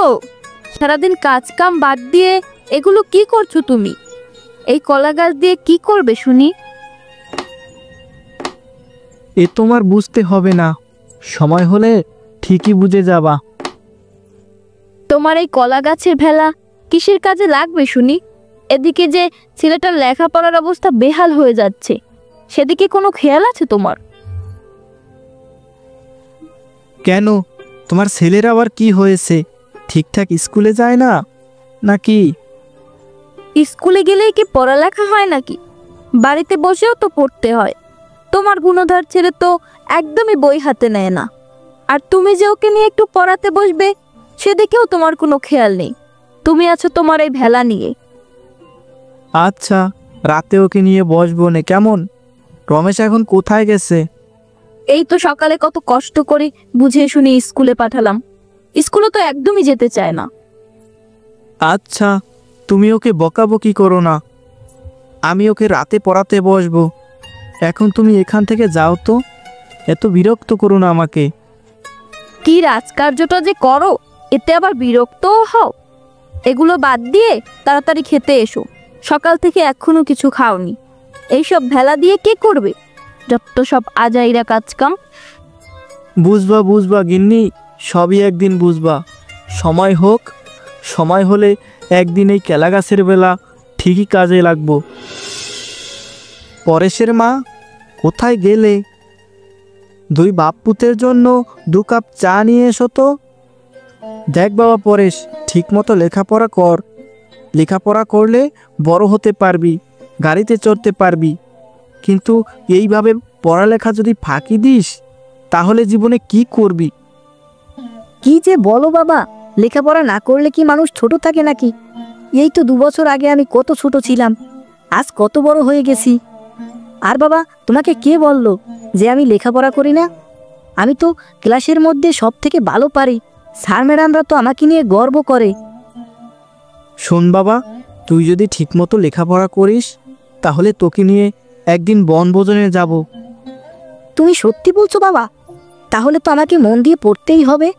গো, সারাদিন কাজ কাম বাদ দিয়ে এগুলো কি করছো তুমি? এই কলা গাছ দিয়ে কি করবে শুনি? এ তোমার বুঝতে হবে না, সময় হলে ঠিকই বুঝে যাবা। তোমার এই কলা গাছের ভেলা কিসের কাজে লাগবে শুনি? এদিকে যে ছেলেটার লেখাপড়ার অবস্থা বেহাল হয়ে যাচ্ছে, সেদিকে কোনো খেয়াল আছে তোমার? কেন, তোমার ছেলের আবার কি হয়েছে? ঠিকঠাক স্কুলে যায় না নাকি? স্কুলে গেলেই কি পড়ালেখা হয় নাকি? বাড়িতে বসেও তো পড়তে হয়। তোমার গুণধর ছেলে তো একদমই বই হাতে নেয় না। আর তুমি যে ওকে নিয়ে একটু পড়াতে বসবে, সেদিকেও তোমার কোনো খেয়াল নেই। তুমি আছো তোমার এই ভেলা নিয়ে। আচ্ছা, রাতে ওকে নিয়ে বসবো না, কেমন? রমেশ এখন কোথায় গেছে? এই তো সকালে কত কষ্ট করে বুঝিয়ে শুনে স্কুলে পাঠালাম। স্কুলে তো একদমই যেতে চায় না। আচ্ছা, তুমি ওকে বকাবকি করো না, আমি ওকে রাতে পড়াতে বসবো। এখন তুমি এখান থেকে যাও তো, এত বিরক্ত করো না আমাকে। কি রাজকার্যটা যে করো, এতে আবার বিরক্তও হও। এগুলো বাদ দিয়ে তাড়াতাড়ি খেতে এসো। সকাল থেকে এখনো কিছু খাওনি। এইসব ভেলা দিয়ে কে করবে? যত সব আজাইরা কাজকাম। বুঝবা বুঝবা গিন্নি, সবই একদিন বুঝবা। সময় হোক, সময় হলে একদিন এই কেলা গাছের বেলা ঠিকই কাজে লাগবো। পরেশের মা, কোথায় গেলে? দুই বাপ্পুতের জন্য 2 কাপ চা নিয়ে এসো তো। দেখ বাবা পরেশ, ঠিক মতো লেখাপড়া কর। লেখাপড়া করলে বড় হতে পারবি, গাড়িতে চড়তে পারবি। কিন্তু এইভাবে পড়ালেখা যদি ফাঁকি দিস, তাহলে জীবনে কি করবি? কি যে বলো বাবা, লেখাপড়া না করলে কি মানুষ ছোট থাকে নাকি? এই তো 2 বছর আগে আমি কত ছোট ছিলাম, আজ কত বড় হয়ে গেছি। আর বাবা, তোমাকে কে বলল যে আমি লেখাপড়া করি না? আমি তো ক্লাসের মধ্যে সব থেকে ভালো পারি। স্যার ম্যাডামরা তো আমাকে নিয়ে গর্ব করে। শোন বাবা, তুই যদি ঠিকমতো লেখাপড়া করিস, তাহলে তোকে নিয়ে একদিন বনভোজনে যাব। তুমি সত্যি বলছো বাবা? তাহলে তো আমাকে মন দিয়ে পড়তেই হবে।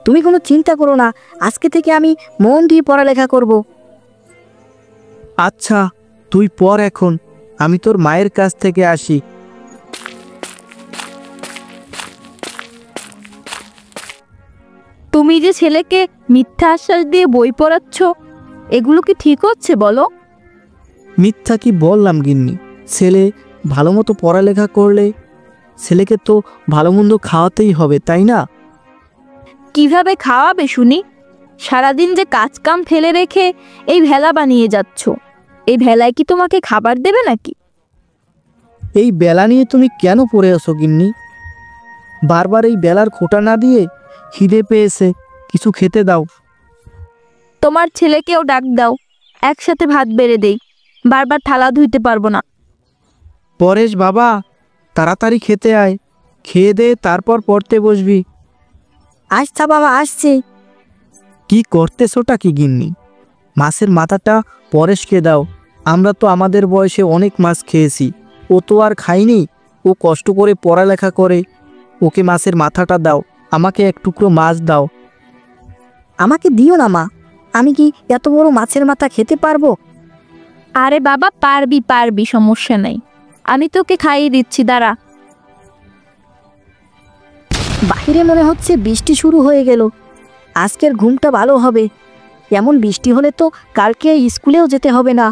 তুমি কোনো চিন্তা করো না, আজকে থেকে আমি মন দিয়ে পড়ালেখা করব। আচ্ছা, তুই পড় এখন, আমি তোর মায়ের কাছ থেকে আসি। তুমি যে ছেলেকে মিথ্যা আশ্বাস দিয়ে বই পড়াচ্ছ, এগুলো কি ঠিক হচ্ছে বলো? মিথ্যা কি বললাম গিন্নি? ছেলে ভালো মতো পড়ালেখা করলে ছেলেকে তো ভালো মন্দ খাওয়াতেই হবে, তাই না? কিভাবে খাওয়াবে শুনি? সারাদিন যে কাজ কাম ফেলে রেখে এই ভেলা বানিয়ে যাচ্ছ, এই ভেলায় কি তোমাকে খাবার দেবে নাকি? এই বেলা নিয়ে তুমি কেন পড়ে আসো গিন্নি? বারবার এই বেলার খোঁটা না দিয়ে খিদে পেয়েছে, কিছু খেতে দাও। তোমার ছেলেকেও ডাক দাও, একসাথে ভাত বেড়ে দেই। বারবার থালা ধুইতে পারবো না। পরেশ বাবা, তাড়াতাড়ি খেতে আয়, খেয়ে দে তারপর পড়তে বসবি। আচ্ছা বাবা, আসছে। কি করতেছোটা কি গিন্নি? মাছের মাথাটা পরেশকে দাও। আমরা তো আমাদের বয়সে অনেক মাছ খেয়েছি, ও তো আর খায়নি। ও কষ্ট করে পড়ালেখা করে, ওকে মাছের মাথাটা দাও। আমাকে এক টুকরো মাছ দাও। আমাকে দিও না মা, আমি কি এত বড় মাছের মাথা খেতে পারবো? আরে বাবা, পারবি পারবি, সমস্যা নাই। আমি তোকে খাইয়ে দিচ্ছি, দাঁড়া। বাইরে মনে হচ্ছে বৃষ্টি শুরু হয়ে গেল। আজকের ঘুমটা ভালো হবে। এমন বৃষ্টি হলে তো কালকে স্কুলেও যেতে হবে না।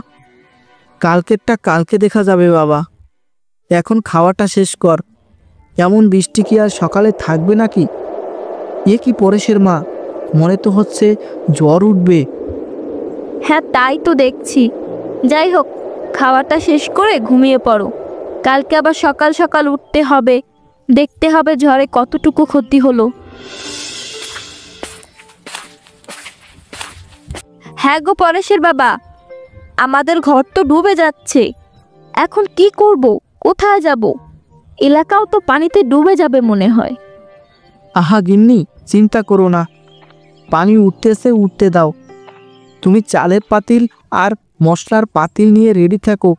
কালকেরটা কালকে দেখা যাবে বাবা, এখন খাওয়াটা শেষ কর। এমন বৃষ্টি কি আর সকালে থাকবে নাকি? এ কি পরেশের মা, মনে তো হচ্ছে জ্বর উঠবে। হ্যাঁ, তাই তো দেখছি। যাই হোক, খাওয়াটা শেষ করে ঘুমিয়ে পড়ো। কালকে আবার সকাল সকাল উঠতে হবে, দেখতে হবে ঝড়ে কতটুকু ক্ষতি হলো। হ্যাঁ গো পরেশের বাবা, আমাদের ঘর তো ডুবে যাচ্ছে। এখন কি করব, কোথায় যাব? এলাকাও তো পানিতে ডুবে যাবে মনে হয়। আহা গিন্নি, চিন্তা করো না, পানি উঠতেছে, উঠতে দাও। তুমি চালের পাতিল আর মশলার পাতিল নিয়ে রেডি থাকো,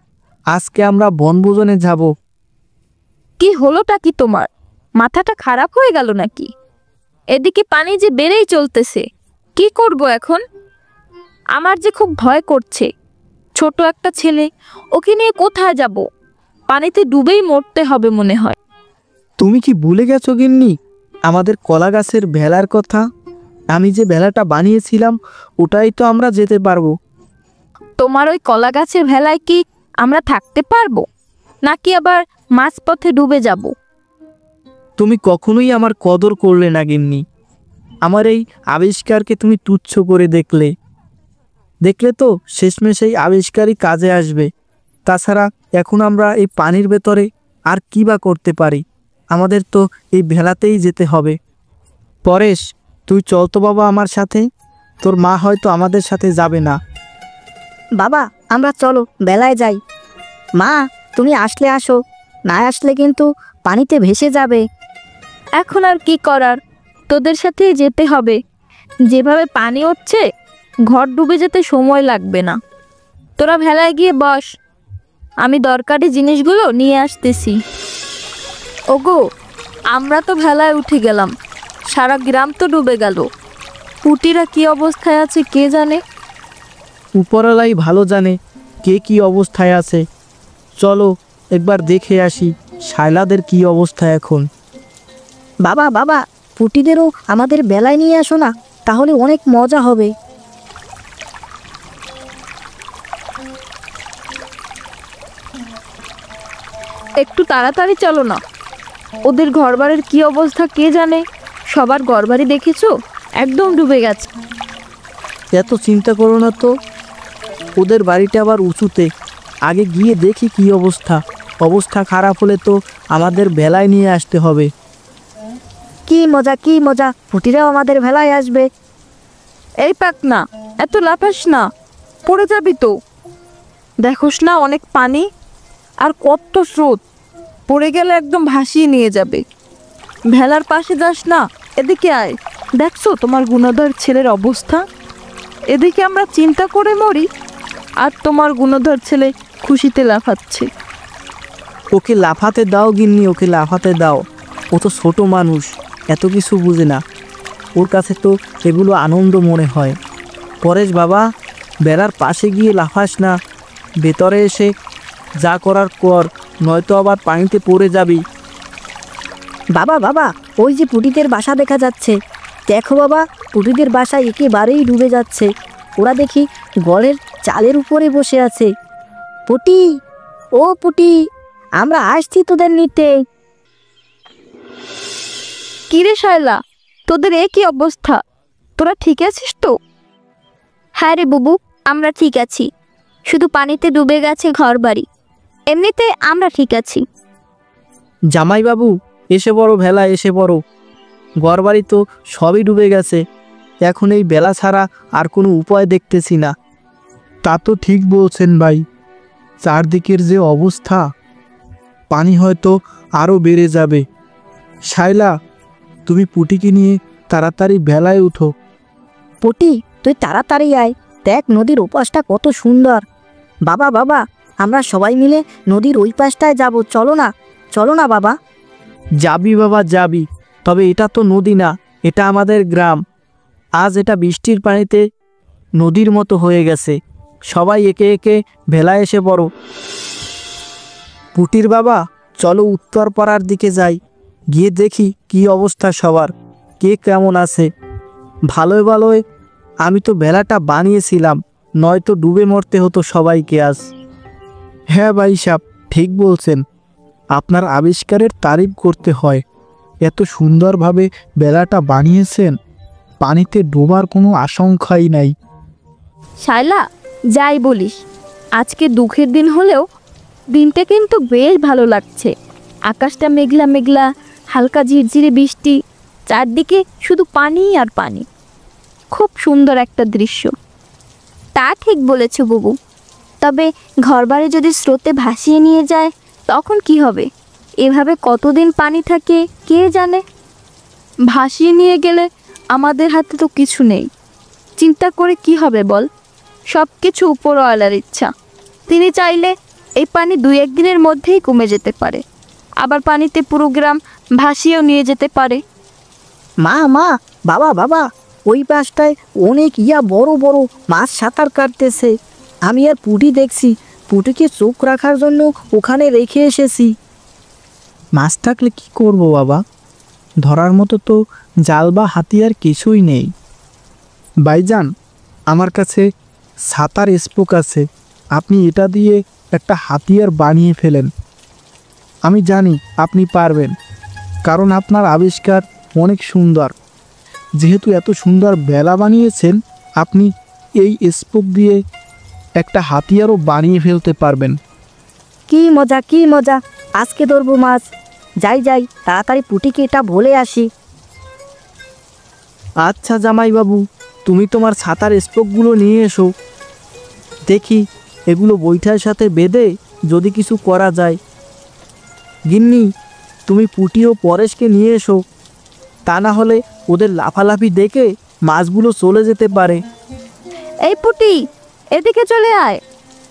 আজকে আমরা বনভোজনে যাব। কি হলোটা কি তোমার? মাথাটা খারাপ হয়ে গেল নাকি? এদিকে পানি যে বেড়েই চলতেছে, কি করব এখন? আমার যে খুব ভয় করছে। ছোট একটা ছেলে, ওকে নিয়ে কোথায় যাব? পানিতে ডুবেই মরতে হবে মনে হয়। তুমি কি ভুলে গেছো গিন্নি আমাদের কলা গাছের ভেলার কথা? আমি যে ভেলাটা বানিয়েছিলাম ওটাই তো আমরা যেতে পারবো। তোমার ওই কলা গাছের ভেলায় কি আমরা থাকতে পারবো, নাকি আবার মাঝপথে ডুবে যাব? তুমি কখনোই আমার কদর করলে না গিন্নি। আমার এই আবিষ্কারকে তুমি তুচ্ছ করে দেখলে তো শেষমেশ এই আবিষ্কারই কাজে আসবে। তাছাড়া এখন আমরা এই পানির ভেতরে আর কি বা করতে পারি? আমাদের তো এই ভেলাতেই যেতে হবে। পরেশ, তুই চল তো বাবা আমার সাথে। তোর মা হয়তো আমাদের সাথে যাবে না। বাবা আমরা চলো বেলায় যাই। মা তুমি আসলে আসো, না আসলে কিন্তু পানিতে ভেসে যাবে। এখন আর কি করার, তোদের সাথেই যেতে হবে। যেভাবে পানি হচ্ছে, ঘর ডুবে যেতে সময় লাগবে না। তোরা ভেলায় গিয়ে বস, আমি দরকারি জিনিসগুলো নিয়ে আসতেছি। ওগো, আমরা তো ভেলায় উঠে গেলাম, সারা গ্রাম তো ডুবে গেল। পুটিরা কি অবস্থায় আছে কে জানে। উপরওয়ালাই ভালো জানে কে কি অবস্থায় আছে। চলো একবার দেখে আসি শায়লাদের কি অবস্থা এখন। বাবা বাবা পুটিদেরও আমাদের বেলায় নিয়ে আসো না, তাহলে অনেক মজা হবে। একটু তাড়াতাড়ি চলো না, ওদের ঘরবাড়ির কি অবস্থা কে জানে। সবার ঘরবাড়ি দেখেছো, একদম ডুবে গেছে। এত চিন্তা করো না তো, ওদের বাড়িটা আবার উঁচুতে। আগে গিয়ে দেখি কি অবস্থা। অবস্থা খারাপ হলে তো আমাদের ভেলায় নিয়ে আসতে হবে। কি মজা কি মজা, পুটিরাও আমাদের ভেলায় আসবে। এই পাক না, এত লাফাস না, পড়ে যাবি তো। দেখোস না অনেক পানি আর কত স্রোত, পড়ে গেলে একদম ভাসিয়ে নিয়ে যাবে। ভেলার পাশে যাস না, এদিকে আয়। দেখছো তোমার গুণধর ছেলের অবস্থা? এদিকে আমরা চিন্তা করে মরি, আর তোমার গুণধর ছেলে খুশিতে লাফাচ্ছে। ওকে লাফাতে দাও গিন্নি, ওকে লাফাতে দাও। ও তো ছোট মানুষ, এত কিছু বুঝে না। ওর কাছে তো এগুলো আনন্দ মনে হয়। পরেশ বাবা, বেড়ার পাশে গিয়ে লাফাস না, ভেতরে এসে যা করার কর, নয়তো আবার পানিতে পড়ে যাবি। বাবা বাবা ওই যে পুটিদের বাসা দেখা যাচ্ছে। দেখো বাবা, পুটিদের বাসা একেবারেই ডুবে যাচ্ছে। ওরা দেখি গড়ের চালের উপরে বসে আছে। পুটি, ও পুটি, আমরা আসছি তোদের নিতে। কিরে শায়লা, তোদের এ কি অবস্থা? তোরা ঠিক আছিস তো? হ্যাঁ রে বুবু, আমরা ঠিক আছি। শুধু পানিতে ডুবে গেছে ঘরবাড়ি, এমনিতে আমরা ঠিক আছি। জামাইবাবু, এসে পড়ো, ভেলা এসে পড়ো। ঘরবাড়ি তো সবই ডুবে গেছে। এখন এই বেলা ছাড়া আর কোনো উপায় দেখতেছি না। তা তো ঠিক বলছেন ভাই, চারদিকের যে অবস্থা, পানি হয়তো আরও বেড়ে যাবে। শায়লা, তুমি পুটিকে নিয়ে তাড়াতাড়ি ভেলায় উঠো। পুটি তুই তাড়াতাড়ি আয়, দেখ নদীর ওপাশটা কত সুন্দর। বাবা বাবা আমরা সবাই মিলে নদীর ওই পাশটায় যাব, চলো না, চলো না বাবা। যাবি বাবা যাবি, তবে এটা তো নদী না, এটা আমাদের গ্রাম। আজ এটা বৃষ্টির পানিতে নদীর মতো হয়ে গেছে। সবাই একে একে ভেলায় এসে পড়ো। পুটির বাবা, চলো উত্তর পাড়ার দিকে যাই, গিয়ে দেখি কি অবস্থা সবার, কে কেমন আছে। ভালোই ভালোই আমি তো ভেলাটা বানিয়েছিলাম, নয়তো ডুবে মরতে হতো সবাইকে আজ। হ্যাঁ ভাই সাহেব, ঠিক বলছেন। আপনার আবিষ্কারের তারিফ করতে হয়। এত সুন্দরভাবে বেলাটা বানিয়েছেন, পানিতে ডোবার কোনো আশঙ্কাই নাই। শায়লা, যাই বলিস, আজকে দুঃখের দিন হলেও দিনটা কিন্তু বেশ ভালো লাগছে। আকাশটা মেঘলা মেঘলা, হালকা ঝিরঝিরে বৃষ্টি, চারদিকে শুধু পানি আর পানি। খুব সুন্দর একটা দৃশ্য। তা ঠিক বলেছ বুবু, তবে ঘরবাড়ি যদি স্রোতে ভাসিয়ে নিয়ে যায় তখন কি হবে? এভাবে কতদিন পানি থাকে কে জানে। ভাসিয়ে নিয়ে গেলে আমাদের হাতে তো কিছু নেই, চিন্তা করে কি হবে বল? সব কিছু উপরওয়ালার ইচ্ছা। তিনি চাইলে এই পানি 2-1 দিনের মধ্যেই কমে যেতে পারে, আবার পানিতে পুরো গ্রাম ভাসিয়েও নিয়ে যেতে পারে। মা মা, বাবা বাবা, ওই পাশটায় অনেক বড় বড় মাছ সাঁতার কাটতেছে। আমি আর পুঁটি দেখছি, পুঁটিকে চোখ রাখার জন্য ওখানে রেখে এসেছি। মাছ থাকলে কি করব বাবা? ধরার মতো তো জাল বা হাতিয়ার কিছুই নেই। ভাইজান, আমার কাছে সাঁতার স্পোক আছে, আপনি এটা দিয়ে একটা হাতিয়ার বানিয়ে ফেলেন। আমি জানি আপনি পারবেন, কারণ আপনার আবিষ্কার অনেক সুন্দর। যেহেতু এত সুন্দর বেলা বানিয়েছেন, আপনি এই স্পোক দিয়ে একটা হাতিয়ারও বানিয়ে ফেলতে পারবেন। কি মজা, কি মজা! আজকে ধরবো মাছ। যাই যাই, তাড়াতাড়ি পুঁটিকে এটা বলে আসি। আচ্ছা জামাইবাবু, তুমি তোমার ছাতার স্পোকগুলো নিয়ে এসো। দেখি এগুলো বৈঠার সাথে বেঁধে যদি কিছু করা যায়। গিন্নি, তুমি পুঁটি ও পরেশকে নিয়ে এসো, তা না হলে ওদের লাফালাফি দেখে মাছগুলো চলে যেতে পারে। এই পুটি, এদিকে চলে আয়।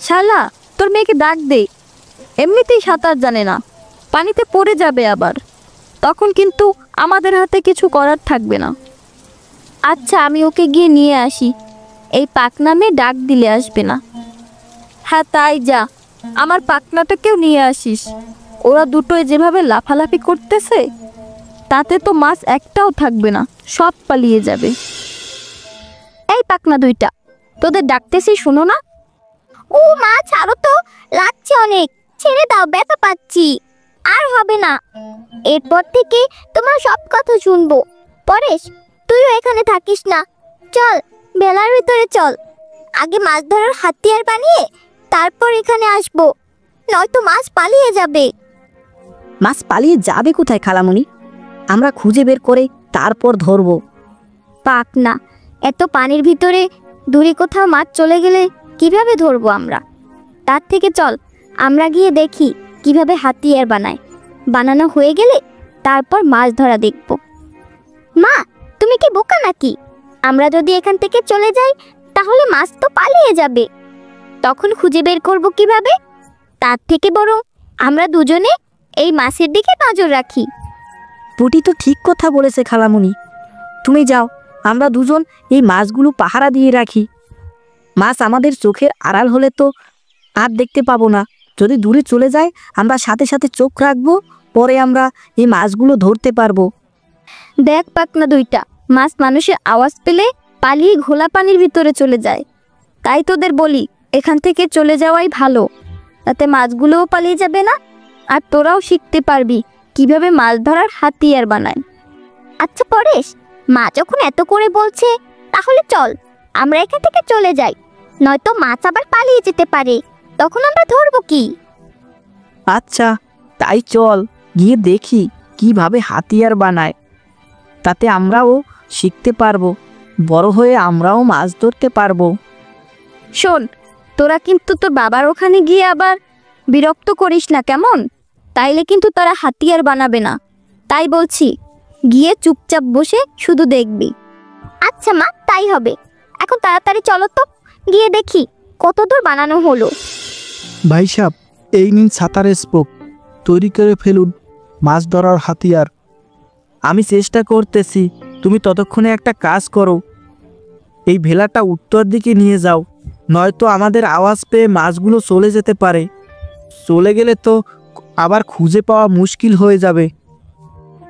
শালা, তোর মেয়েকে ডাক দে। এমনিতেই সাঁতার জানে না, পানিতে পড়ে যাবে আবার। তখন কিন্তু আমাদের হাতে কিছু করার থাকবে না। আচ্ছা, আমি ওকে গিয়ে নিয়ে আসি। এই পাকনামে ডাক দিলে আসবে না। হ্যাঁ তাই যা, আমার পাকনাটাকেও নিয়ে আসিস। ওরা দুটোই যেভাবে লাফালাফি করতেছে, তাতে তো মাছ একটাও থাকবে না, সব পালিয়ে যাবে। এই পাকনা দুইটা, তোদের ডাকতেছি, শোনো না? ও মা, ছাড়ো তো, লাগছে অনেক, ছেড়ে দাও, ব্যথা পাচ্ছি। আর হবে না, এরপর থেকে তোমার সব কথা শুনবো। পরেশ, তুইও এখানে থাকিস না, চল বেলার ভিতরে চল। আগে মাছ ধরার হাতিয়ার বানিয়ে তারপর এখানে আসবো, নয়তো মাছ পালিয়ে যাবে। মাছ পালিয়ে যাবে কোথায় খালামণি? আমরা খুঁজে বের করে তারপর ধরবো। পাকনা, এত পানির ভিতরে দূরে কোথাও মাছ চলে গেলে কিভাবে ধরবো আমরা? তার থেকে চল আমরা গিয়ে দেখি কিভাবে হাতিয়ার বানায়। বানানো হয়ে গেলে তারপর মাছ ধরা দেখব। মা, তুমি কি বোকা নাকি? আমরা যদি এখান থেকে চলে যাই তাহলে মাছ তো পালিয়ে যাবে, তখন খুঁজে বের করব কিভাবে? তার থেকে বরং আমরা দুজনে এই মাছের দিকে নজর রাখি। পুঁটি তো ঠিক কথা বলেছে খালামণি। তুমি যাও, আমরা দুজন এই মাছগুলো পাহারা দিয়ে রাখি। মাছ আমাদের চোখের আড়াল হলে তো আর দেখতে পাবো না। যদি দূরে চলে যায়, আমরা সাথে সাথে চোখ রাখবো, পরে আমরা এই মাছগুলো ধরতে পারবো। দেখ পাকনা দুইটা, মাছ মানুষের আওয়াজ পেলে পালিয়ে ঘোলা পানির ভিতরে চলে যায়। তাই তোদের বলি, এখান থেকে চলে যাওয়াই ভালো, তাতে মাছগুলোও পালিয়ে যাবে না, আর তোরাও শিখতে পারবি কিভাবে মাছ ধরার হাতিয়ার বানায়। আচ্ছা পরেশ, মা যখন এত করে বলছে, তাহলে চল আমরা এখান থেকে চলে যাই, নয়তো মাছ আবার পালিয়ে যেতে পারে, তখন আমরা ধরবো কি? আচ্ছা তাই চল, গিয়ে দেখি কিভাবে হাতিয়ার বানায়, তাতে আমরাও শিখতে পারবো, বড় হয়ে আমরাও মাছ ধরতে পারবো। শোন, তোরা কিন্তু তোর বাবার ওখানে গিয়ে আবার বিরক্ত করিস না কেমন? তাইলে কিন্তু তারা হাতিয়ার বানাবে না। তাই বলছি, গিয়ে চুপচাপ বসে শুধু দেখবি। আচ্ছা মা, তাই হবে। এখন তাড়াতাড়ি চলো তো, গিয়ে দেখি কত দূর বানানো হলো। ভাই সাহেব, এই নিন ছাতার স্পোক, তৈরি করে ফেলুন মাছ ধরার হাতিয়ার। আমি চেষ্টা করতেছি, তুমি ততক্ষণে একটা কাজ করো, এই ভেলাটা উত্তর দিকে নিয়ে যাও, নয়তো আমাদের আওয়াজ পেয়ে মাছগুলো চলে যেতে পারে। চলে গেলে তো আবার খুঁজে পাওয়া মুশকিল হয়ে যাবে।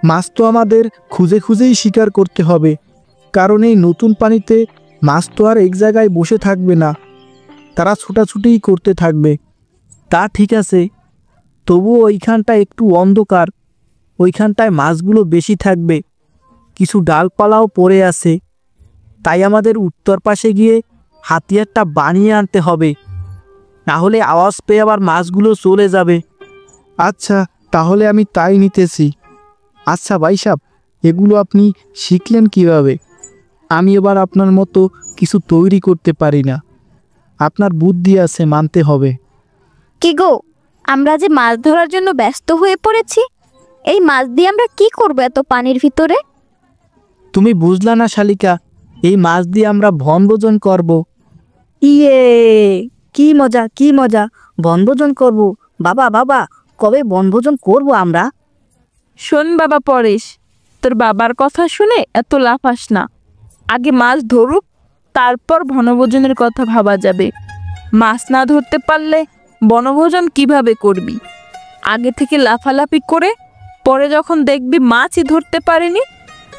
মাছ তো আমাদের খুঁজে খুঁজেই শিকার করতে হবে, কারণ এই নতুন পানিতে মাছ তো আর এক জায়গায় বসে থাকবে না, তারা ছোটাছুটিই করতে থাকবে। তা ঠিক আছে, তবুও ওইখানটা একটু অন্ধকার, ওইখানটায় মাছগুলো বেশি থাকবে, কিছু ডালপালাও পড়ে আছে, তাই আমাদের উত্তর পাশে গিয়ে হাতিয়ারটা বানিয়ে আনতে হবে, না হলে আওয়াজ পেয়ে আবার মাছগুলো চলে যাবে। আচ্ছা, তাহলে আমি তাই নিতেছি। আচ্ছা ভাই সাহেব, এগুলো আপনি শিখলেন কিভাবে? আমি এবার আপনার মতো কিছু তৈরি করতে পারি না, আপনার বুদ্ধি আছে মানতে হবে। কি গো, আমরা যে মাছ ধরার জন্য ব্যস্ত হয়ে পড়েছি, এই মাছ দিয়ে আমরা কি করব এত পানির ভিতরে? তুমি বুঝলা না শালিকা, এই মাছ দিয়ে আমরা বনভোজন করব। ইয়ে, কি মজা, কি মজা! বনভোজন করব। বাবা বাবা, কবে বনভোজন করব আমরা? শোন বাবা পরেশ, তোর বাবার কথা শুনে এত লাফাস না। আগে মাছ ধরুক, তারপর বনভোজনের কথা ভাবা যাবে। মাছ না ধরতে পারলে বনভোজন কিভাবে করবি? আগে থেকে লাফালাফি করে পরে যখন দেখবি মাছই ধরতে পারেনি,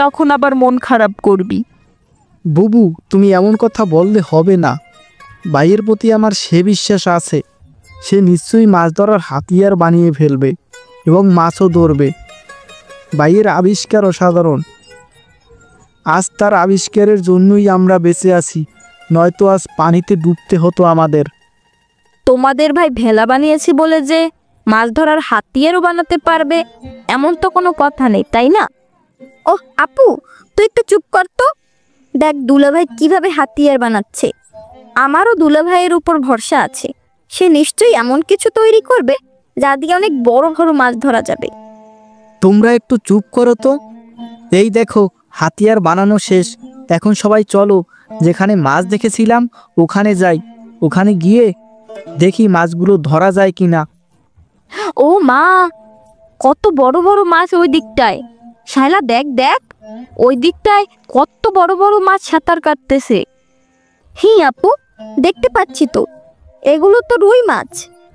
তখন আবার মন খারাপ করবি। বুবু, তুমি এমন কথা বললে হবে না। ভাইয়ের প্রতি আমার সে বিশ্বাস আছে, সে নিশ্চয়ই মাছ ধরার হাতিয়ার বানিয়ে ফেলবে এবং মাছও ধরবে। ভাইয়ের আবিষ্কার অসাধারণ। আজ তার আবিষ্কারের জন্যই আমরা বেঁচে আছি, নয়তো আজ পানিতে ডুবতে হতো আমাদের। তোমাদের ভাই ভেলা বানিয়েছি বলে যে মাছ ধরার হাতিয়ারও বানাতে পারবে এমন তো কোনো কথা নেই, তাই না? ওহ আপু, তুই একটু চুপ কর তো। দেখ দুলাভাই কিভাবে হাতিয়ার বানাচ্ছে। আমারও দুলাভাইয়ের উপর ভরসা আছে, সে নিশ্চয়ই এমন কিছু তৈরি করবে যা দিয়ে অনেক বড় বড় মাছ ধরা যাবে। তোমরা একটু চুপ করো তো। এই দেখো, হাতিয়ার বানানো শেষ। এখন সবাই চলো, যেখানে মাছ দেখেছিলাম ওখানে যাই। ওখানে গিয়ে দেখি মাছগুলো ধরা যায় কিনা। ও মা, কত বড় বড় মাছ ওই দিকটায়। শায়লা দেখ দেখ, ওই দিকটায় কত বড় বড় মাছ সাঁতার কাটতেছে। হি আপু, দেখতে পাচ্ছি তো, এগুলো তো রুই মাছ।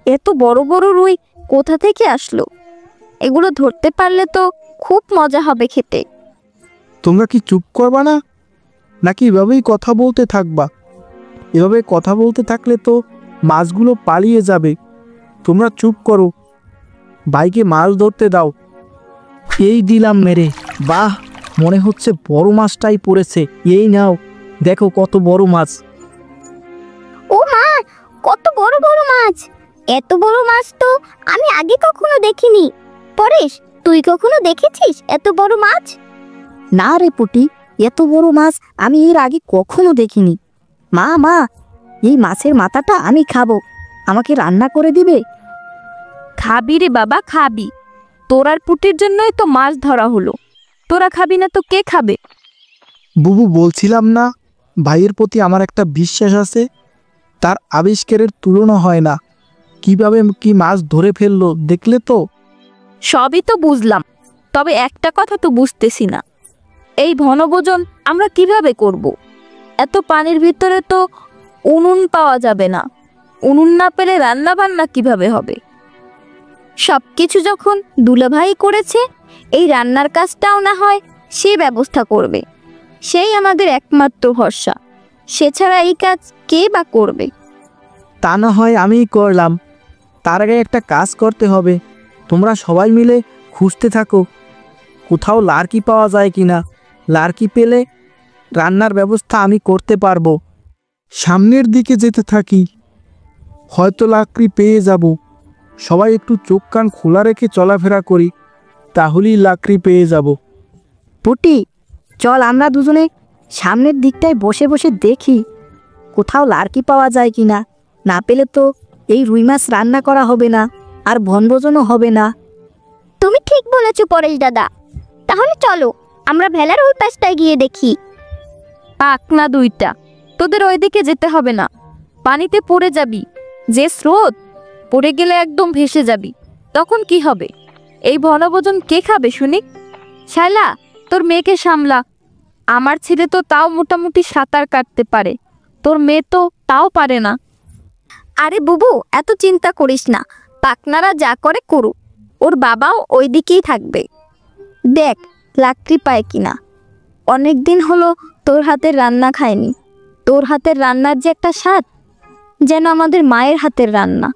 এত বড় বড় রুই কোথা থেকে আসলো? এগুলো ধরতে পারলে তো খুব মজা হবে খেতে। তোমরা কি চুপ করবা না, নাকি এভাবেই কথা বলতে থাকবা? এভাবে কথা বলতে থাকলে তো মাছগুলো পালিয়ে যাবে। তোমরা চুপ করো, ভাইকে মাছ ধরতে দাও। এই দিলাম মেরে। বাহ, মনে হচ্ছে বড় মাছটাই পড়েছে। এই নাও, দেখো কত বড় মাছ। ও মা, কত বড় বড় মাছ! এত বড় মাছ তো আমি আগে কখনো দেখিনি। পরেশ, তুই কখনো দেখেছিস এত বড় মাছ? না রে পুটি, এত বড় মাছ আমি এর আগে কখনো দেখিনি। মা মা, এই মাছের মাথাটা আমি খাবো, আমাকে রান্না করে দিবে? খাবি রে বাবা, খাবি। তোরার পুটির জন্যই তো মাছ ধরা হলো। তোরা খাবি না তো কে খাবে? বুবু, বলছিলাম না ভাইয়ের প্রতি আমার একটা বিশ্বাস আছে। তার আবিষ্কারের তুলনা হয় না। কিভাবে কি মাছ ধরে ফেললো দেখলে তো? সবই তো বুঝলাম, তবে একটা কথা তো বুঝতেছি না, এই বনভোজন আমরা কিভাবে করব? এত পানির ভিতরে তো উনুন পাওয়া যাবে না। উনুন না পেলে রান্না বান্না কিভাবে হবে? সব কিছু যখন দুলাভাই করেছে, এই রান্নার কাজটাও না হয় সে ব্যবস্থা করবে। সেই আমাদের একমাত্র ভরসা। সে ছাড়া এই কাজ কে বা করবে? তা না হয় আমিই করলাম। তার আগে একটা কাজ করতে হবে। তোমরা সবাই মিলে খুঁজতে থাকো কোথাও লার্কি পাওয়া যায় কিনা। লার্কি পেলে রান্নার ব্যবস্থা আমি করতে পারবো। সামনের দিকে যেতে থাকি, হয়তো লাকড়ি পেয়ে যাব। সবাই একটু চোখ কান খোলা রেখে চলাফেরা করি, তাহলেই লাকড়ি পেয়ে যাব। পুটি, চল আমরা দুজনে সামনের দিকটায় বসে বসে দেখি কোথাও লার্কি পাওয়া যায় কিনা। না পেলে তো এই রুই মাছ রান্না করা হবে না, আর বনভোজনও হবে না। তুমি ঠিক বলেছো পরেশ দাদা। তাহলে চলো আমরা ভেলার ওই পাশটায় গিয়ে দেখি। পাক না দুইটা, তোদের ওইদিকে যেতে হবে না। পানিতে পড়ে যাবি, যে স্রোত, পড়ে গেলে একদম ভেসে যাবি। তখন কি হবে? এই বনভোজন কে খাবে শুনি? শায়লা, তোর মেয়েকে সামলা। আমার ছেলে তো তাও মোটামুটি সাঁতার কাটতে পারে, তোর মেয়ে তো তাও পারে না। আরে বুবু, এত চিন্তা করিস না। পাকনারা যা করে করুক, ওর বাবাও ওই দিকেই থাকবে। দেখ লাকড়ি পায় কিনা। অনেক দিন হলো তোর হাতের রান্না খায়নি। তোর হাতের রান্নার যে একটা স্বাদ, যেন আমাদের মায়ের হাতের রান্না।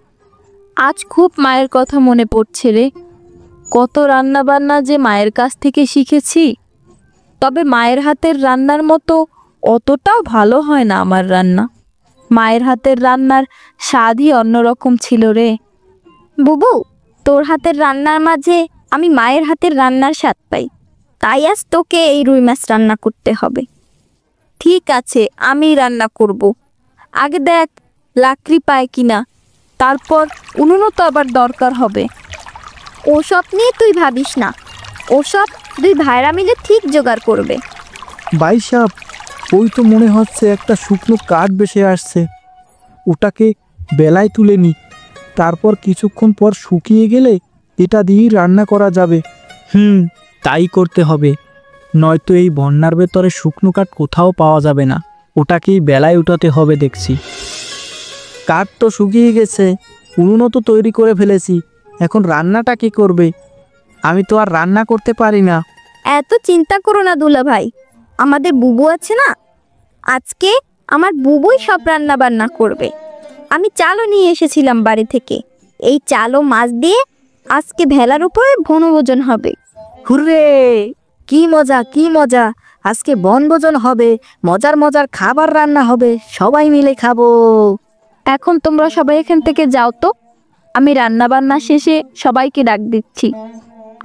আজ খুব মায়ের কথা মনে পড়ছে রে। কত রান্না বান্না যে মায়ের কাছ থেকে শিখেছি, তবে মায়ের হাতের রান্নার মতো অতটাও ভালো হয় না আমার রান্না। মায়ের হাতের রান্নার স্বাদই অন্যরকম ছিল রে। বুবু, তোর হাতের রান্নার মাঝে আমি মায়ের হাতের রান্নার স্বাদ পাই। তাই আজ তোকে এই রুই মাছ রান্না করতে হবে। ঠিক আছে, আমি রান্না করব। আগে দেখ লাকড়ি পায় কিনা, তারপর উনুনও তো আবার দরকার হবে। ওসব নিয়ে তুই ভাবিস না, ওসব দুই ভাইরা মিলে ঠিক জোগাড় করবে। ভাই সাহেব, ওই তো মনে হচ্ছে একটা শুকনো কাঠ ভেসে আসছে। ওটাকে বেলায় তুলে নি, তারপর কিছুক্ষণ পর শুকিয়ে গেলে এটা দিয়েই রান্না করা যাবে। তাই করতে হবে। নয়তো এই বন্যার ভেতরে শুকনো কাঠ কোথাও পাওয়া যাবে না। ওটাকেই বেলায় উঠাতে হবে দেখছি। কাঠ তো শুকিয়ে গেছে, উনুনও তো তৈরি করে ফেলেছি, এখন রান্নাটা কি করবে? আমি তো আর রান্না করতে পারি না। এত চিন্তা করো না দুলা ভাই, আমাদের বুবু আছে না, আজকে আমার বুবুই সব রান্না বান্না করবে। আমি চালও নিয়ে এসেছিলাম বাড়ি থেকে, এই চাল ও মাছ দিয়ে আজকে ভেলার উপরে বনভোজন হবে। হুররে, কি মজা কি মজা! আজকে বনভোজন হবে, মজার মজার খাবার রান্না হবে, সবাই মিলে খাবো। এখন তোমরা সবাই এখান থেকে যাও তো, আমি রান্না বান্না শেষে সবাইকে ডাক দিচ্ছি।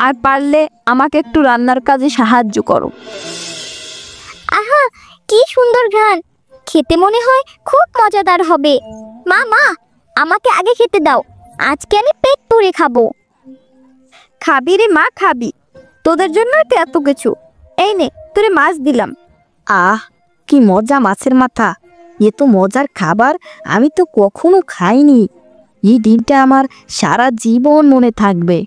আর পারলে আমাকে একটু রান্নার কাজে সাহায্য করো। আহা, কি সুন্দর ঘ্রাণ! খেতে মনে হয় খুব মজাদার হবে। মা মা, আমাকে আগে খেতে দাও, আজকে আমি পেট পুরে খাবো। খাবি রে মা, খাবি, তোদের জন্য তো এত কিছু। এই নে, তোরে মাছ দিলাম। আহ, কি মজা মাছের মাথা! এ তো মজার খাবার, আমি তো কখনো খাইনি। এই দিনটা আমার সারা জীবন মনে থাকবে।